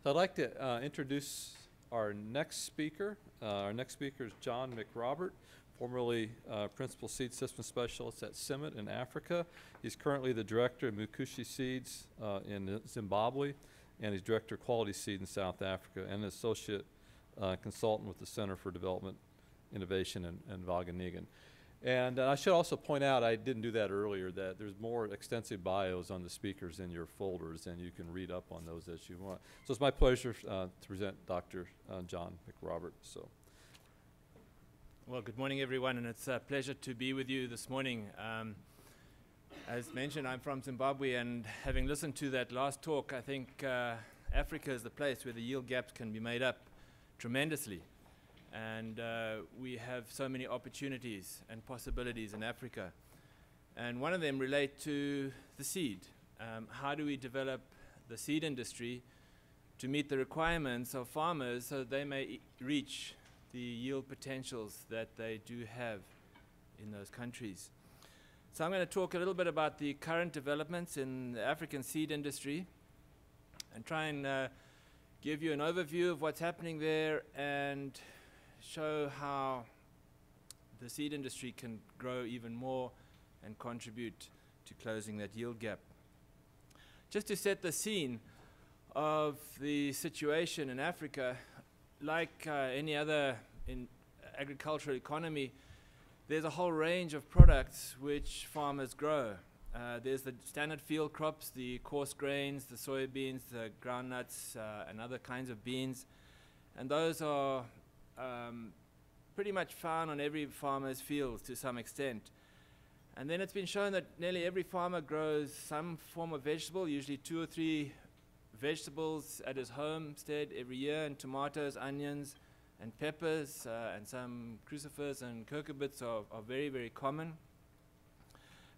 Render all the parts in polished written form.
So I'd like to introduce our next speaker. Our next speaker is John MacRobert, formerly Principal Seed System Specialist at Summit in Africa. He's currently the Director of Mukushi Seeds in Zimbabwe, and he's Director of Quality Seed in South Africa, and Associate Consultant with the Center for Development Innovation in Wageningen. And I should also point out, I didn't do that earlier, that there's more extensive bios on the speakers in your folders, and you can read up on those as you want. So it's my pleasure to present Dr. John MacRobert. Well, good morning, everyone, and it's a pleasure to be with you this morning. As mentioned, I'm from Zimbabwe, and having listened to that last talk, I think Africa is the place where the yield gaps can be made up tremendously. And we have so many opportunities and possibilities in Africa. And one of them relate to the seed. How do we develop the seed industry to meet the requirements of farmers so they may reach the yield potentials that they do have in those countries? So I'm going to talk a little bit about the current developments in the African seed industry and try and give you an overview of what's happening there and show how the seed industry can grow even more and contribute to closing that yield gap. Just to set the scene of the situation in Africa, like any other agricultural economy, there's a whole range of products which farmers grow. There's the standard field crops, the coarse grains, the soybeans, the groundnuts, and other kinds of beans. And those are pretty much found on every farmer's fields to some extent. And then it's been shown that nearly every farmer grows some form of vegetable, usually 2 or 3 vegetables at his homestead every year, and tomatoes, onions, and peppers, and some crucifers and cucurbits are very, very common.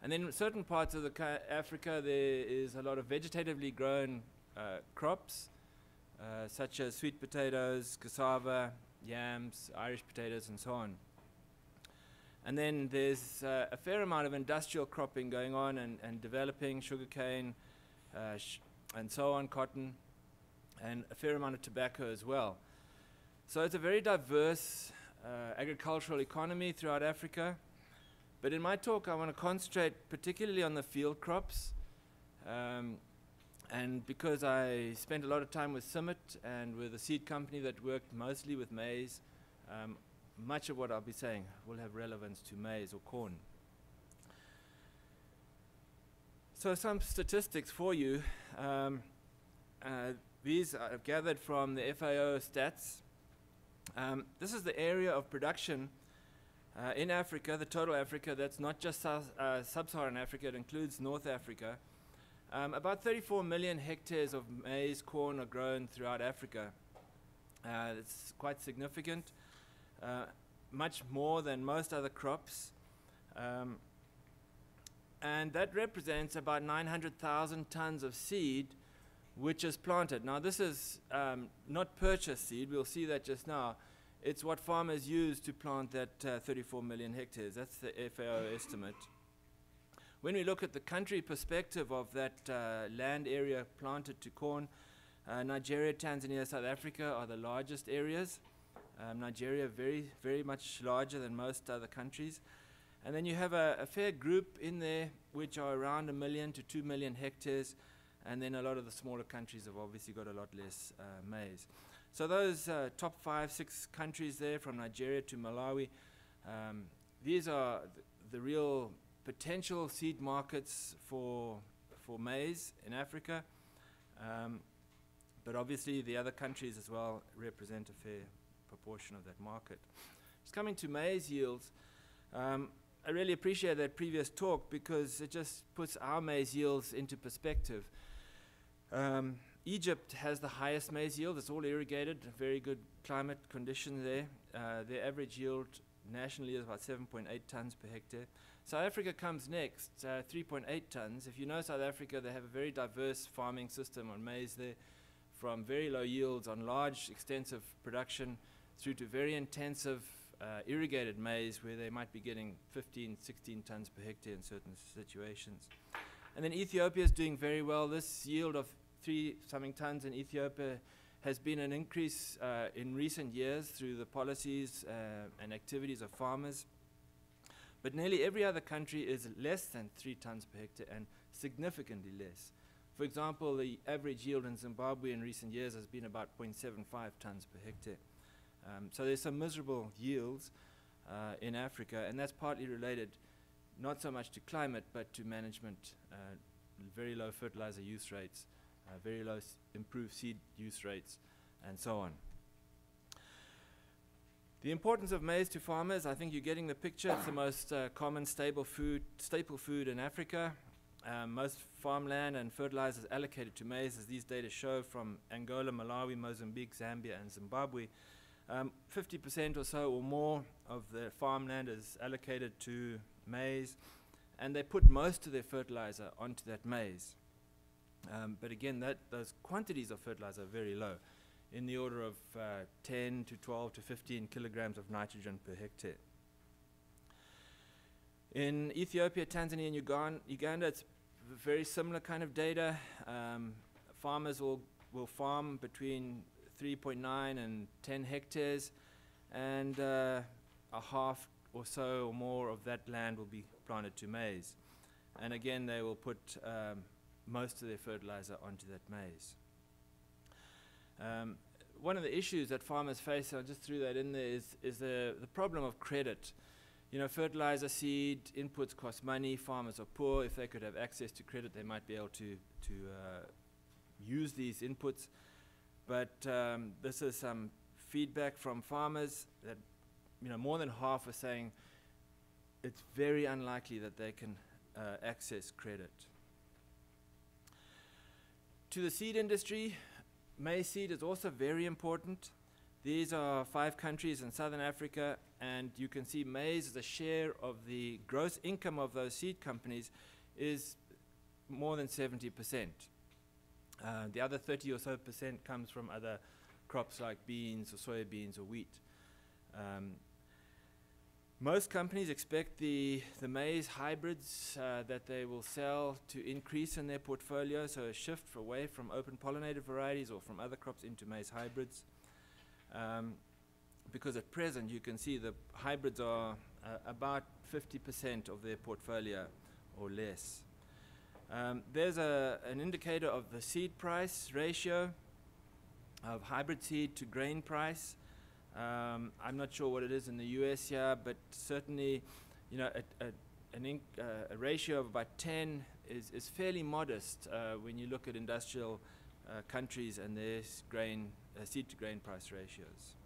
And then in certain parts of Africa, there is a lot of vegetatively grown crops, such as sweet potatoes, cassava, yams, Irish potatoes, and so on. And then there's a fair amount of industrial cropping going on and developing, sugarcane, and so on, cotton, and a fair amount of tobacco as well. So it's a very diverse agricultural economy throughout Africa. But in my talk, I want to concentrate particularly on the field crops. And because I spent a lot of time with Summit and with a seed company that worked mostly with maize, much of what I'll be saying will have relevance to maize or corn. So some statistics for you. These are gathered from the FAO stats. This is the area of production in Africa, the total Africa. That's not just sub-Saharan Africa, it includes North Africa. About 34 million hectares of maize, corn are grown throughout Africa. It's quite significant, much more than most other crops. And that represents about 900,000 tons of seed which is planted. Now this is not purchased seed, we'll see that just now. It's what farmers use to plant that 34 million hectares. That's the FAO estimate. When we look at the country perspective of that land area planted to corn, Nigeria, Tanzania, South Africa are the largest areas. Nigeria very, very much larger than most other countries. And then you have a fair group in there which are around 1 million to 2 million hectares. And then a lot of the smaller countries have obviously got a lot less maize. So those top 5, 6 countries there, from Nigeria to Malawi, these are the real potential seed markets for maize in Africa, but obviously the other countries as well represent a fair proportion of that market. Just coming to maize yields, I really appreciate that previous talk because it just puts our maize yields into perspective. Egypt has the highest maize yield. It's all irrigated, very good climate conditions there. Their average yield nationally is about 7.8 tons per hectare. South Africa comes next, 3.8 tons. If you know South Africa, they have a very diverse farming system on maize there, from very low yields on large, extensive production through to very intensive irrigated maize where they might be getting 15, 16 tons per hectare in certain situations. And then Ethiopia is doing very well. This yield of 3-something tons in Ethiopia has been an increase in recent years through the policies and activities of farmers. But nearly every other country is less than 3 tons per hectare and significantly less. For example, the average yield in Zimbabwe in recent years has been about 0.75 tons per hectare. So there's some miserable yields in Africa, and that's partly related not so much to climate, but to management, very low fertilizer use rates, very low improved seed use rates, and so on. The importance of maize to farmers, I think you're getting the picture. It's the most common staple food in Africa. Most farmland and fertilizers allocated to maize, as these data show, from Angola, Malawi, Mozambique, Zambia, and Zimbabwe. 50% or so or more of the farmland is allocated to maize, and they put most of their fertilizer onto that maize. But again, those quantities of fertilizer are very low, in the order of 10 to 12 to 15 kilograms of nitrogen per hectare. In Ethiopia, Tanzania, and Uganda, it's very similar kind of data. Farmers will farm between 3.9 and 10 hectares, and a half or so or more of that land will be planted to maize. And again, they will put most of their fertilizer onto that maize. One of the issues that farmers face, I just threw that in there, is the problem of credit. You know, fertilizer, seed, inputs cost money. Farmers are poor. If they could have access to credit, they might be able to use these inputs. But this is some feedback from farmers that, you know, more than half are saying it's very unlikely that they can access credit. To the seed industry, maize seed is also very important. These are 5 countries in southern Africa, and you can see maize as a share of the gross income of those seed companies is more than 70%. The other 30 or so % comes from other crops like beans or soybeans or wheat. Most companies expect the maize hybrids that they will sell to increase in their portfolio, so a shift away from open pollinated varieties or from other crops into maize hybrids. Because at present you can see the hybrids are about 50% of their portfolio or less. There's an indicator of the seed price ratio of hybrid seed to grain price. I'm not sure what it is in the US here, but certainly, you know, a ratio of about 10 is fairly modest when you look at industrial countries and their seed to grain price ratios.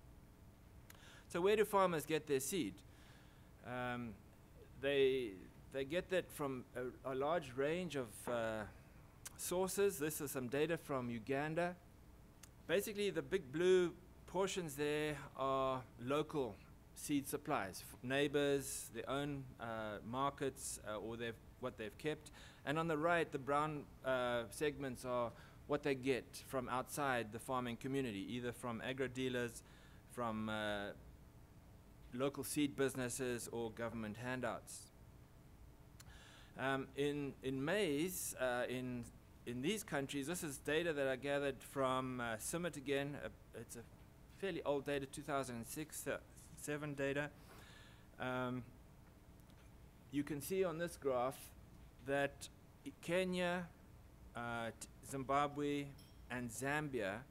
So where do farmers get their seed? They get that from a large range of sources. This is some data from Uganda. Basically, the big blue portions there are local seed supplies, neighbors, their own markets, or what they've kept. And on the right, the brown segments are what they get from outside the farming community, either from agro-dealers, from local seed businesses, or government handouts. In maize, in these countries, this is data that I gathered from Summit again. It's a fairly old data, 2006-7 data. You can see on this graph that Kenya, Zimbabwe, and Zambia,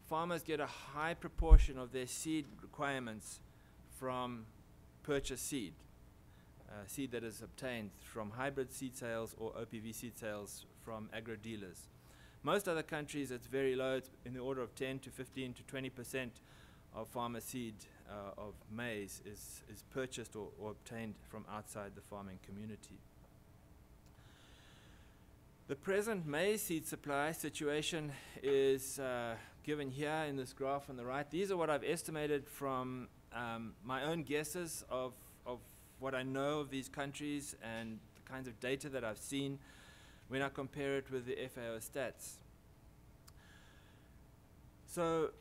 farmers get a high proportion of their seed requirements from purchased seed. Seed that is obtained from hybrid seed sales or OPV seed sales from agro-dealers. Most other countries, it's very low. It's in the order of 10 to 15 to 20% of farmer seed of maize is purchased or obtained from outside the farming community. The present maize seed supply situation is given here in this graph on the right. These are what I've estimated from my own guesses of what I know of these countries and the kinds of data that I've seen when I compare it with the FAO stats. So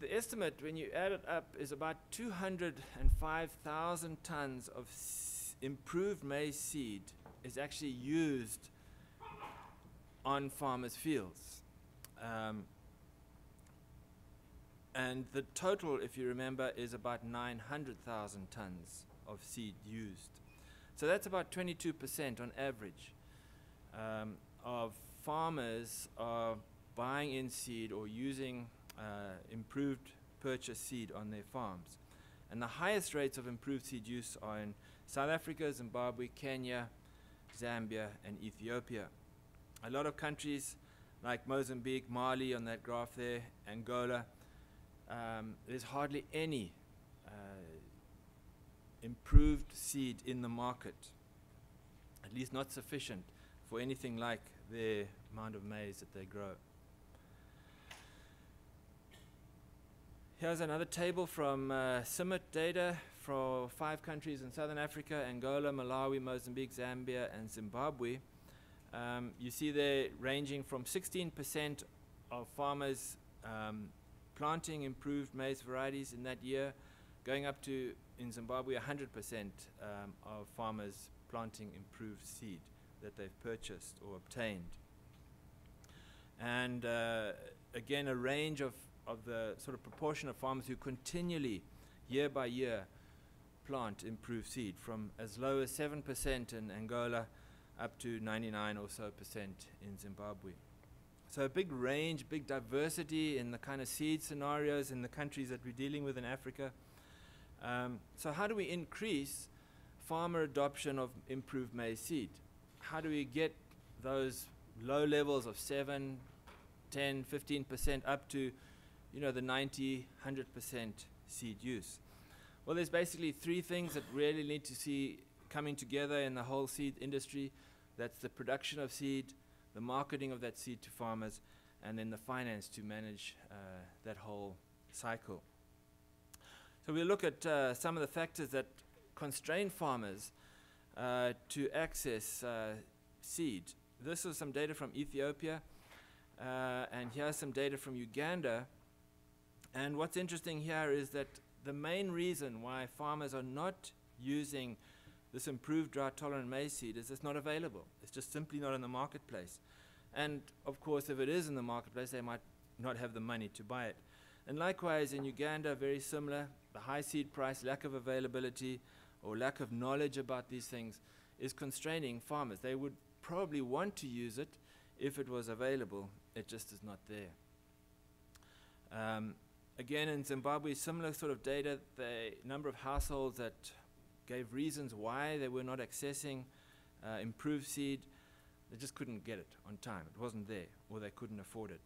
the estimate, when you add it up, is about 205,000 tons of improved maize seed is actually used on farmers' fields. And the total, if you remember, is about 900,000 tons of seed used. So that's about 22% on average of farmers are buying in seed or using improved purchase seed on their farms. And the highest rates of improved seed use are in South Africa, Zimbabwe, Kenya, Zambia, and Ethiopia. A lot of countries like Mozambique, Mali on that graph there, Angola, there's hardly any improved seed in the market, at least not sufficient for anything like the amount of maize that they grow. Here's another table from CIMMYT data for 5 countries in Southern Africa: Angola, Malawi, Mozambique, Zambia, and Zimbabwe. You see they're ranging from 16% of farmers planting improved maize varieties in that year, going up to, in Zimbabwe, 100% of farmers planting improved seed that they've purchased or obtained. And again, a range of the sort of proportion of farmers who continually, year by year, plant improved seed, from as low as 7% in Angola up to 99 or so percent in Zimbabwe. So a big range, big diversity in the kind of seed scenarios in the countries that we're dealing with in Africa. So how do we increase farmer adoption of improved maize seed? How do we get those low levels of 7, 10, 15% up to, you know, the 90, 100% seed use? Well, there's basically 3 things that really need to see coming together in the whole seed industry. That's the production of seed, the marketing of that seed to farmers, and then the finance to manage that whole cycle. So we'll look at some of the factors that constrain farmers to access seed. This is some data from Ethiopia, and here's some data from Uganda. And what's interesting here is that the main reason why farmers are not using this improved drought-tolerant maize seed is it's not available. It's just simply not in the marketplace. And of course, if it is in the marketplace, they might not have the money to buy it. And likewise, in Uganda, very similar. The high seed price, lack of availability, or lack of knowledge about these things is constraining farmers. They would probably want to use it if it was available. It just is not there. Again, in Zimbabwe, similar sort of data. The number of households that gave reasons why they were not accessing improved seed, they just couldn't get it on time. It wasn't there, or they couldn't afford it,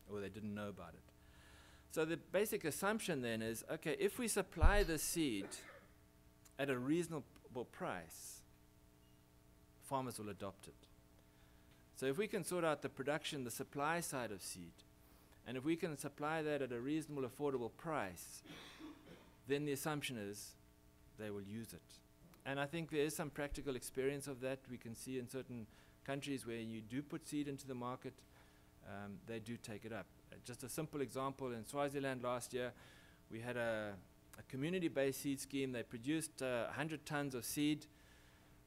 or they didn't know about it. So the basic assumption then is, okay, if we supply the seed at a reasonable price, farmers will adopt it. So if we can sort out the production, the supply side of seed, and if we can supply that at a reasonable, affordable price, then the assumption is they will use it. And I think there is some practical experience of that. We can see in certain countries where you do put seed into the market, they do take it up. Just a simple example, in Swaziland last year, we had a community-based seed scheme. They produced 100 tons of seed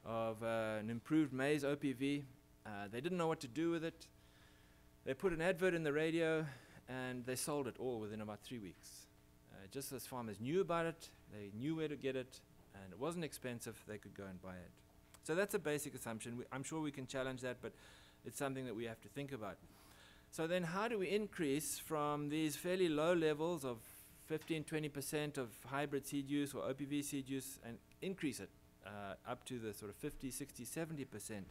of an improved maize OPV. They didn't know what to do with it. They put an advert in the radio, and they sold it all within about 3 weeks. Just as farmers knew about it, they knew where to get it, and it wasn't expensive, they could go and buy it. So that's a basic assumption. I'm sure we can challenge that, but it's something that we have to think about. So then how do we increase from these fairly low levels of 15, 20% of hybrid seed use or OPV seed use and increase it up to the sort of 50, 60, 70%?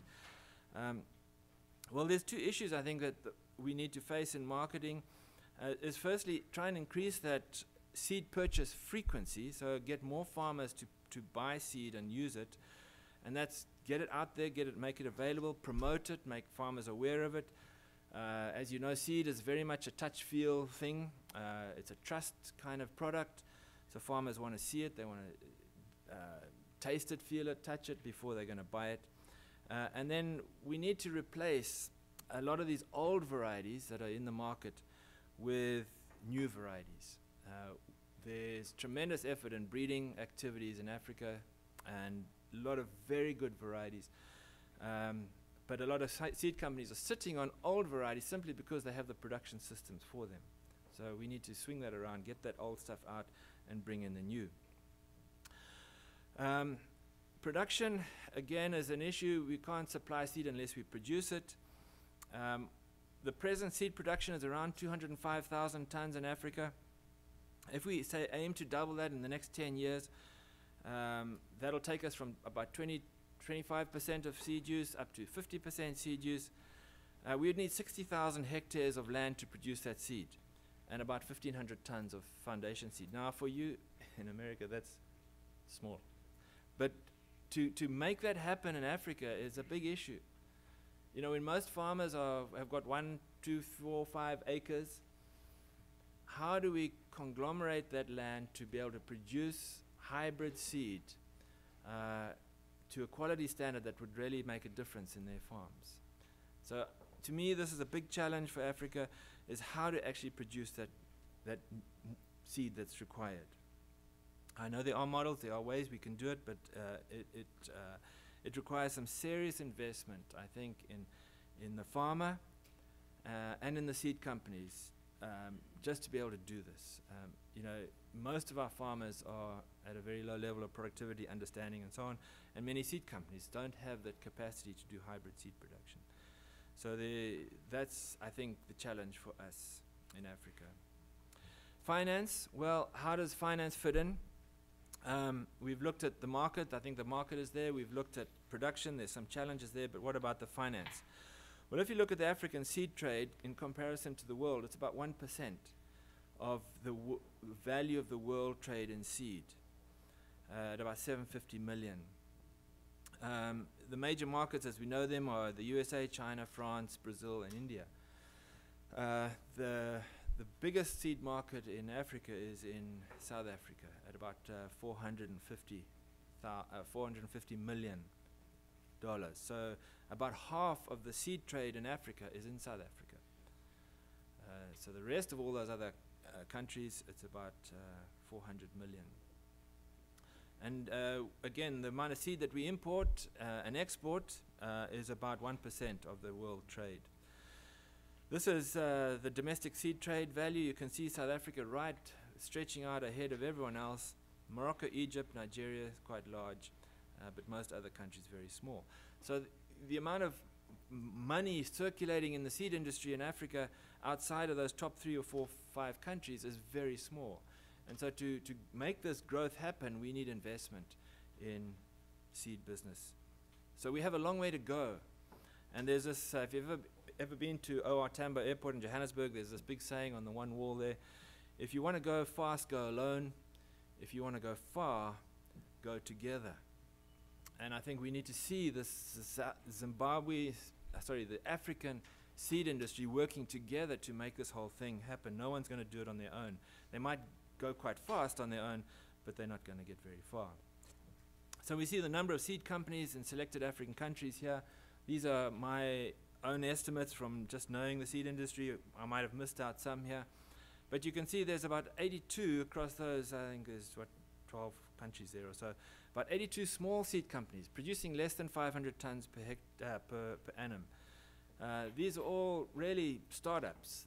Well, there's 2 issues I think that we need to face in marketing. Is firstly, try and increase that seed purchase frequency, so get more farmers to buy seed and use it. And that's get it out there, make it available, promote it, make farmers aware of it. As you know, seed is very much a touch-feel thing. It's a trust kind of product. So farmers want to see it, they want to taste it, feel it, touch it before they're going to buy it. And then we need to replace a lot of these old varieties that are in the market with new varieties. There's tremendous effort in breeding activities in Africa and a lot of very good varieties. But a lot of seed companies are sitting on old varieties simply because they have the production systems for them. So we need to swing that around, get that old stuff out, and bring in the new. Production, again, is an issue. We can't supply seed unless we produce it. The present seed production is around 205,000 tons in Africa. If we say aim to double that in the next 10 years, that'll take us from about 25% of seed use up to 50% seed use. We would need 60,000 hectares of land to produce that seed, and about 1,500 tons of foundation seed. Now, for you in America, that's small. But to make that happen in Africa is a big issue. You know, when most farmers have got 1, 2, 4, 5 acres, how do we conglomerate that land to be able to produce hybrid seed to a quality standard that would really make a difference in their farms? So to me, this is a big challenge for Africa, is how to actually produce that seed that's required. I know there are models, there are ways we can do it, but it requires some serious investment, I think, in the farmer and in the seed companies, just to be able to do this. You know, most of our farmers are at a very low level of productivity, understanding, and so on, and many seed companies don't have that capacity to do hybrid seed production. So that's, I think, the challenge for us in Africa. Finance, well, how does finance fit in? We've looked at the market. I think the market is there. We've looked at production. There's some challenges there, but what about the finance? Well, if you look at the African seed trade in comparison to the world, it's about 1% of the value of the world trade in seed, at about 750 million. The major markets as we know them are the USA, China, France, Brazil, and India. The biggest seed market in Africa is in South Africa at about $450 million. So about half of the seed trade in Africa is in South Africa. So the rest of all those other countries, it's about 400 million. And again, the amount of seed that we import and export is about 1% of the world trade. This is the domestic seed trade value. You can see South Africa right stretching out ahead of everyone else. Morocco, Egypt, Nigeria is quite large, but most other countries very small. So the amount of money circulating in the seed industry in Africa outside of those top 3 or 4, 5 countries is very small. And so to make this growth happen, we need investment in seed business. So we have a long way to go. And there's this, if you've ever been to OR Tambo Airport in Johannesburg, there's this big saying on the one wall there: if you want to go fast, go alone. If you want to go far, go together. And I think we need to see this the African seed industry working together to make this whole thing happen. No one's going to do it on their own. They might go quite fast on their own, but they're not going to get very far. So we see the number of seed companies in selected African countries here. These are my own estimates from just knowing the seed industry. I might have missed out some here. But you can see there's about 82 across those, I think there's, 12 countries there or so. About 82 small seed companies producing less than 500 tons per annum. These are all really startups.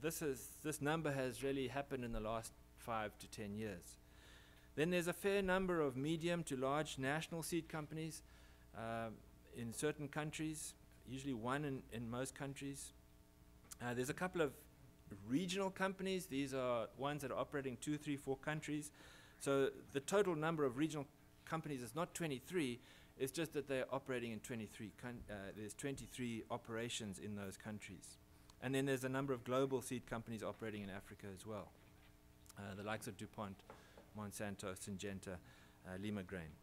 This number has really happened in the last 5 to 10 years. Then there's a fair number of medium to large national seed companies in certain countries, usually one in most countries. There's a couple of regional companies. These are ones that are operating 2, 3, 4 countries. So the total number of regional companies is not 23, it's just that they're operating in 23, there's 23 operations in those countries. And then there's a number of global seed companies operating in Africa as well, the likes of DuPont, Monsanto, Syngenta, Lima Grain.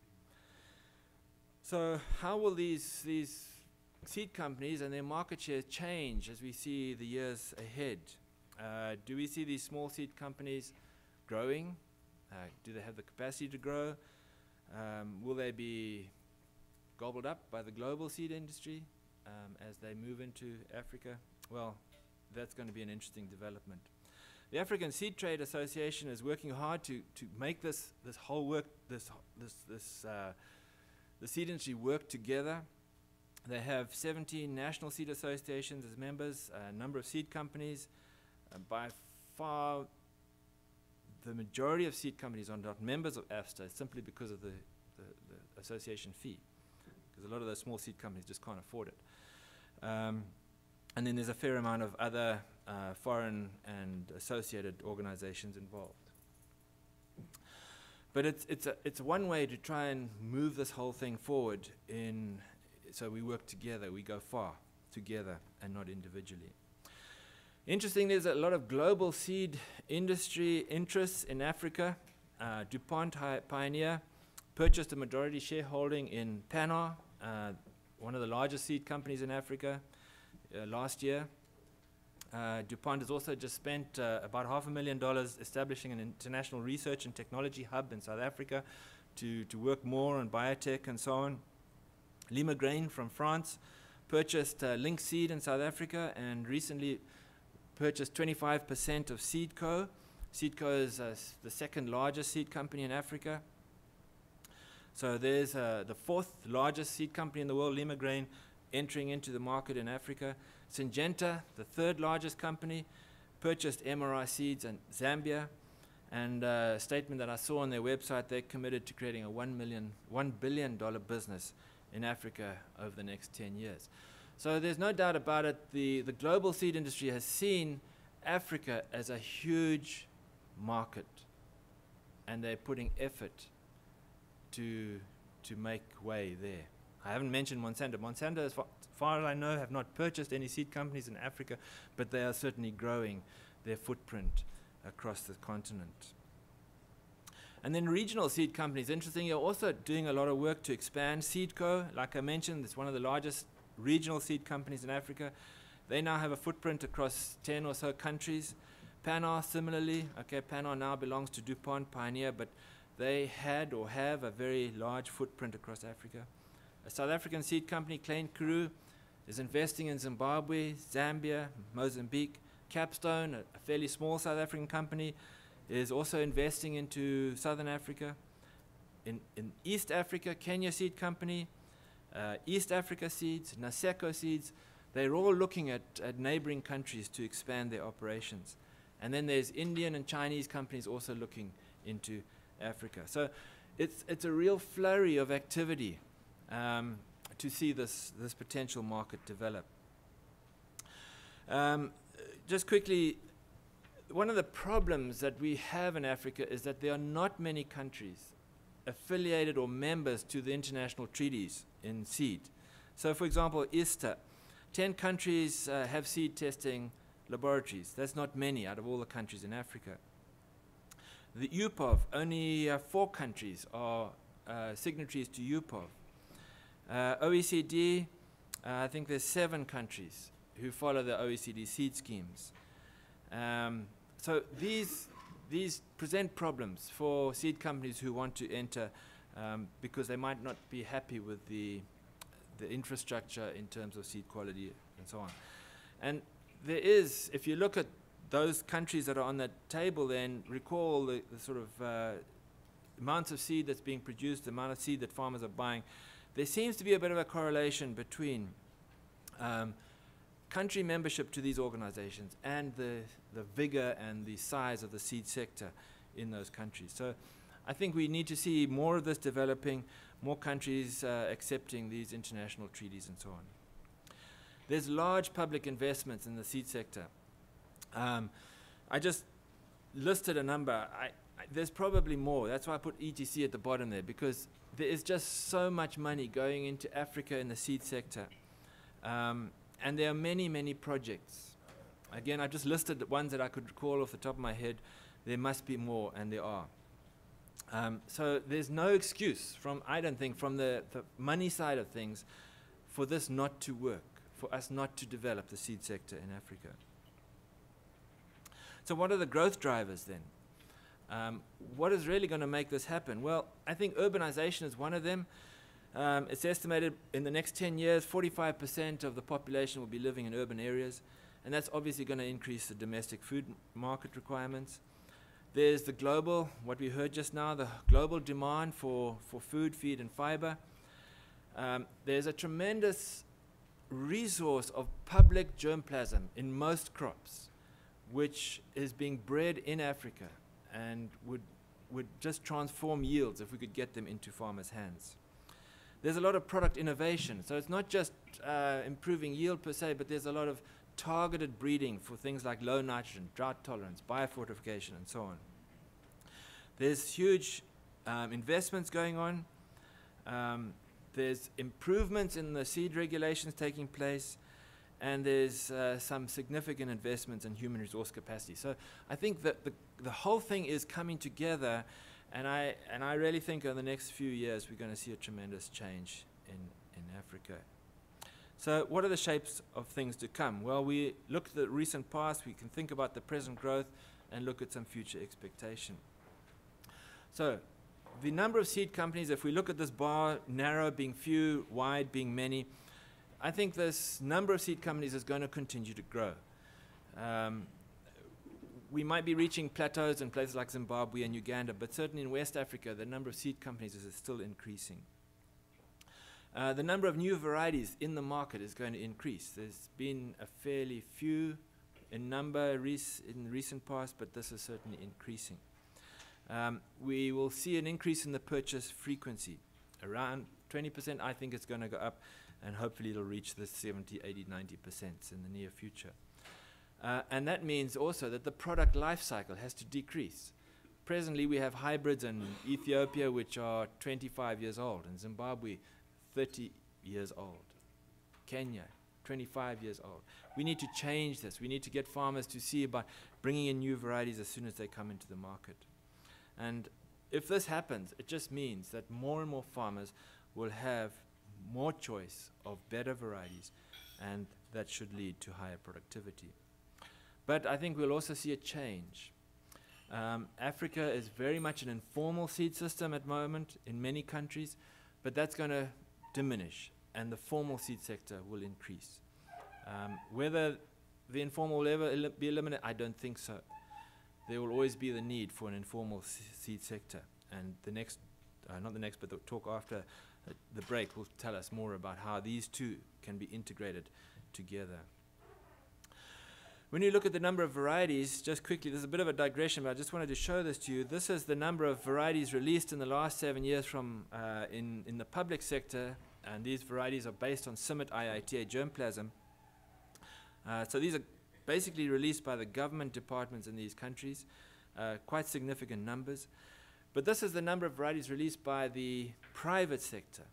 So how will these seed companies and their market share change as we see the years ahead? Do we see these small seed companies growing? Do they have the capacity to grow? Will they be gobbled up by the global seed industry as they move into Africa? Well, that's going to be an interesting development. The African Seed Trade Association is working hard to make this whole work, the seed industry work together. They have 17 national seed associations as members, a number of seed companies. By far the majority of seed companies are not members of AFSTA simply because of the association fee, because a lot of those small seed companies just can't afford it. And then there's a fair amount of other foreign and associated organizations involved. But it's one way to try and move this whole thing forward so we work together, we go far together and not individually. Interesting, there's a lot of global seed industry interests in Africa. DuPont Pioneer purchased a majority shareholding in Pannar, one of the largest seed companies in Africa, last year. DuPont has also just spent about $500,000 establishing an international research and technology hub in South Africa to work more on biotech and so on. Lima Grain from France purchased Link Seed in South Africa and recently purchased 25% of Seedco. Seedco is the second largest seed company in Africa. So there's the fourth largest seed company in the world, Lima Grain, entering into the market in Africa. Syngenta, the third largest company, purchased MRI Seeds in Zambia. And a statement that I saw on their website, they're committed to creating a $1 billion business in Africa over the next 10 years. So there's no doubt about it, the global seed industry has seen Africa as a huge market, and they're putting effort to make way there. I haven't mentioned Monsanto. Monsanto, as far as I know, have not purchased any seed companies in Africa, but they are certainly growing their footprint across the continent. And then regional seed companies, interesting, are also doing a lot of work to expand. Seedco, like I mentioned, it's one of the largest regional seed companies in Africa. They now have a footprint across 10 or so countries. Pannar, similarly. Okay, Pannar now belongs to DuPont Pioneer, but they had or have a very large footprint across Africa. A South African seed company, Klein Karoo, is investing in Zimbabwe, Zambia, Mozambique. Capstone, a fairly small South African company, is also investing into Southern Africa. In East Africa, Kenya Seed Company, East Africa Seeds, Naseko Seeds, they're all looking at neighboring countries to expand their operations. And then there's Indian and Chinese companies also looking into Africa. So it's a real flurry of activity to see this potential market develop. Just quickly, one of the problems that we have in Africa is that there are not many countries affiliated or members to the international treaties in seed. So for example, ISTA, 10 countries have seed testing laboratories. That's not many out of all the countries in Africa. The UPOV, only 4 countries are signatories to UPOV. OECD, I think there's 7 countries who follow the OECD seed schemes. So these present problems for seed companies who want to enter because they might not be happy with the infrastructure in terms of seed quality and so on. And there is, if you look at those countries that are on that table, then recall the sort of amounts of seed that's being produced, the amount of seed that farmers are buying. There seems to be a bit of a correlation between country membership to these organizations and the vigor and the size of the seed sector in those countries. So I think we need to see more of this developing, more countries accepting these international treaties and so on. There's large public investments in the seed sector. I just listed a number. There's probably more. That's why I put ETC at the bottom there, because there is just so much money going into Africa in the seed sector. And there are many, many projects. Again, I just listed the ones that I could recall off the top of my head. There must be more, and there are. So there's no excuse from, I don't think, from the money side of things for this not to work, for us not to develop the seed sector in Africa. So what are the growth drivers then? What is really going to make this happen? Well, I think urbanization is one of them. It's estimated in the next 10 years, 45% of the population will be living in urban areas, and that's obviously going to increase the domestic food market requirements. There's the global, what we heard just now, the global demand for food, feed, and fiber. There's a tremendous resource of public germplasm in most crops. which is being bred in Africa and would just transform yields if we could get them into farmers' hands. There's a lot of product innovation, so it's not just improving yield per se, but there's a lot of targeted breeding for things like low nitrogen, drought tolerance, biofortification, and so on. There's huge investments going on. There's improvements in the seed regulations taking place, and there's some significant investments in human resource capacity. So I think that the whole thing is coming together, and I really think in the next few years we're going to see a tremendous change in Africa. So what are the shapes of things to come? Well, we look at the recent past, we can think about the present growth, and look at some future expectation. So the number of seed companies, if we look at this bar, narrow being few, wide being many, I think this number of seed companies is going to continue to grow. We might be reaching plateaus in places like Zimbabwe and Uganda, but certainly in West Africa, the number of seed companies is still increasing. The number of new varieties in the market is going to increase. There's been a fairly few in number in the recent past, but this is certainly increasing. We will see an increase in the purchase frequency. Around 20%, I think it's going to go up, and hopefully it'll reach the 70, 80, 90% in the near future. And that means also that the product life cycle has to decrease. Presently, we have hybrids in Ethiopia which are 25 years old, in Zimbabwe, 30 years old, Kenya, 25 years old. We need to change this. We need to get farmers to see about bringing in new varieties as soon as they come into the market. And if this happens, it just means that more and more farmers will have more choice of better varieties, and that should lead to higher productivity. But I think we'll also see a change. Africa is very much an informal seed system at the moment in many countries, but that's going to diminish, and the formal seed sector will increase. Whether the informal will ever be eliminated, I don't think so. There will always be the need for an informal seed sector, and the next, not the next, but the talk after the break will tell us more about how these two can be integrated together. When you look at the number of varieties, just quickly, there's a bit of a digression, but I just wanted to show this to you. This is the number of varieties released in the last 7 years from in the public sector, and these varieties are based on CIMMYT IITA germplasm. So these are basically released by the government departments in these countries, quite significant numbers. But this is the number of varieties released by the private sector.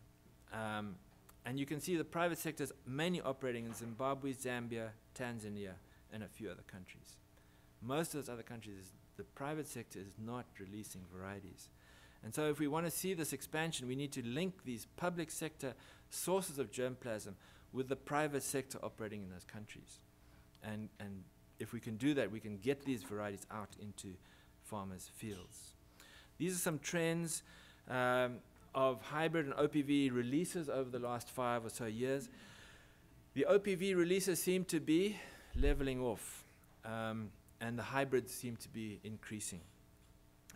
And you can see the private sector is mainly operating in Zimbabwe, Zambia, Tanzania, and a few other countries. Most of those other countries, the private sector is not releasing varieties. And so if we want to see this expansion, we need to link these public sector sources of germplasm with the private sector operating in those countries. And if we can do that, we can get these varieties out into farmers' fields. These are some trends of hybrid and OPV releases over the last 5 or so years. The OPV releases seem to be leveling off, and the hybrids seem to be increasing.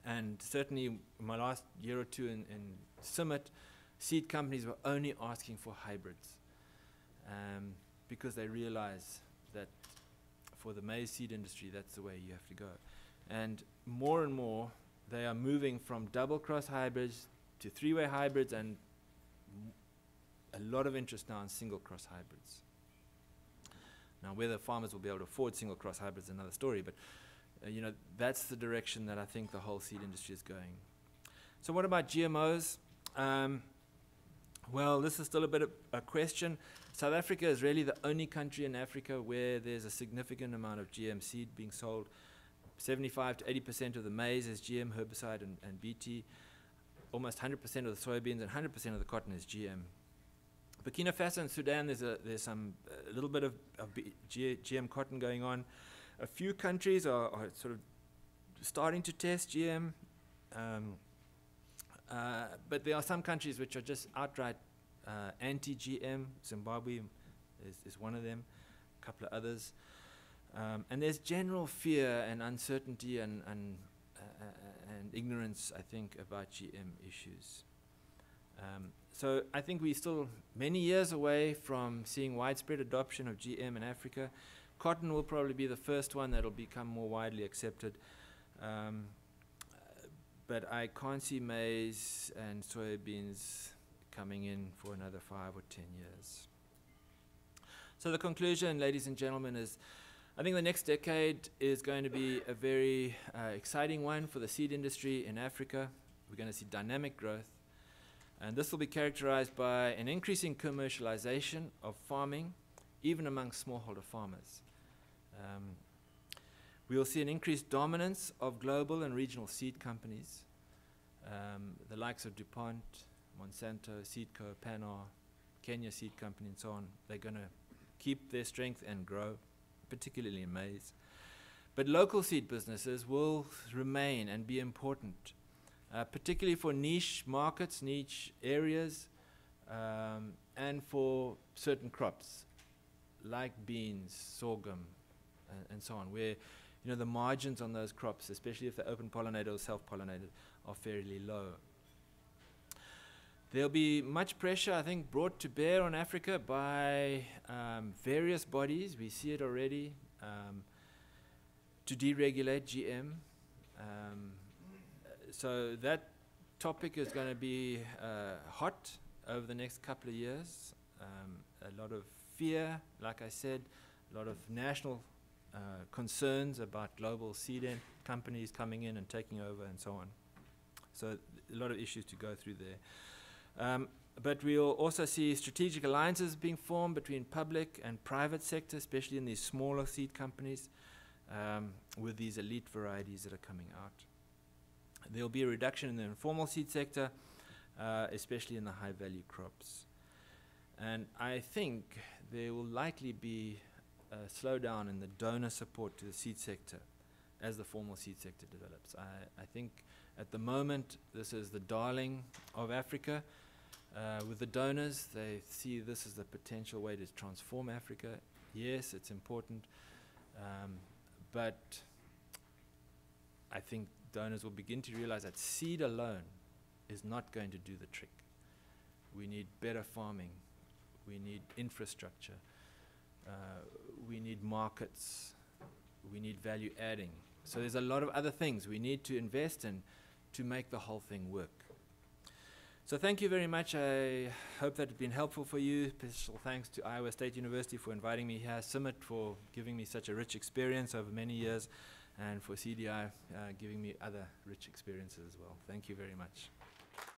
And certainly in my last year or two in CIMMYT, seed companies were only asking for hybrids because they realize that for the maize seed industry, that's the way you have to go. And more, they are moving from double-cross hybrids to three-way hybrids, and a lot of interest now in single-cross hybrids. Now, whether farmers will be able to afford single-cross hybrids is another story, but that's the direction that I think the whole seed industry is going. So what about GMOs? Well, this is still a bit of a question. South Africa is really the only country in Africa where there's a significant amount of GM seed being sold. 75 to 80% of the maize is GM herbicide and BT. Almost 100% of the soybeans and 100% of the cotton is GM. Burkina Faso and Sudan, there's some a little bit of GM cotton going on. A few countries are sort of starting to test GM, but there are some countries which are just outright anti-GM. Zimbabwe is one of them, a couple of others. And there's general fear and uncertainty and ignorance, I think, about GM issues. So I think we're still many years away from seeing widespread adoption of GM in Africa. Cotton will probably be the first one that will become more widely accepted. But I can't see maize and soybeans coming in for another 5 or 10 years. So the conclusion, ladies and gentlemen, is I think the next decade is going to be a very exciting one for the seed industry in Africa. We're going to see dynamic growth. And this will be characterized by an increasing commercialization of farming, even among smallholder farmers. We will see an increased dominance of global and regional seed companies, the likes of DuPont, Monsanto, Seedco, Panar, Kenya Seed Company, and so on. They're going to keep their strength and grow, particularly in maize. But local seed businesses will remain and be important, particularly for niche markets, niche areas, and for certain crops, like beans, sorghum, and so on, where the margins on those crops, especially if they're open pollinated or self-pollinated, are fairly low. There'll be much pressure, I think, brought to bear on Africa by various bodies. We see it already, to deregulate GM. So that topic is going to be hot over the next couple of years. A lot of fear, like I said, a lot of national concerns about global seed companies coming in and taking over and so on. So a lot of issues to go through there. But we'll also see strategic alliances being formed between public and private sector, especially in these smaller seed companies, with these elite varieties that are coming out. There will be a reduction in the informal seed sector, especially in the high-value crops. And I think there will likely be a slowdown in the donor support to the seed sector as the formal seed sector develops. I think at the moment this is the darling of Africa. With the donors, they see this as the potential way to transform Africa. Yes, it's important, but I think donors will begin to realize that seed alone is not going to do the trick. We need better farming. We need infrastructure. We need markets. We need value adding. So there's a lot of other things we need to invest in to make the whole thing work. So thank you very much. I hope that it's been helpful for you. Special thanks to Iowa State University for inviting me here, Summit for giving me such a rich experience over many years, and for CDI giving me other rich experiences as well. Thank you very much.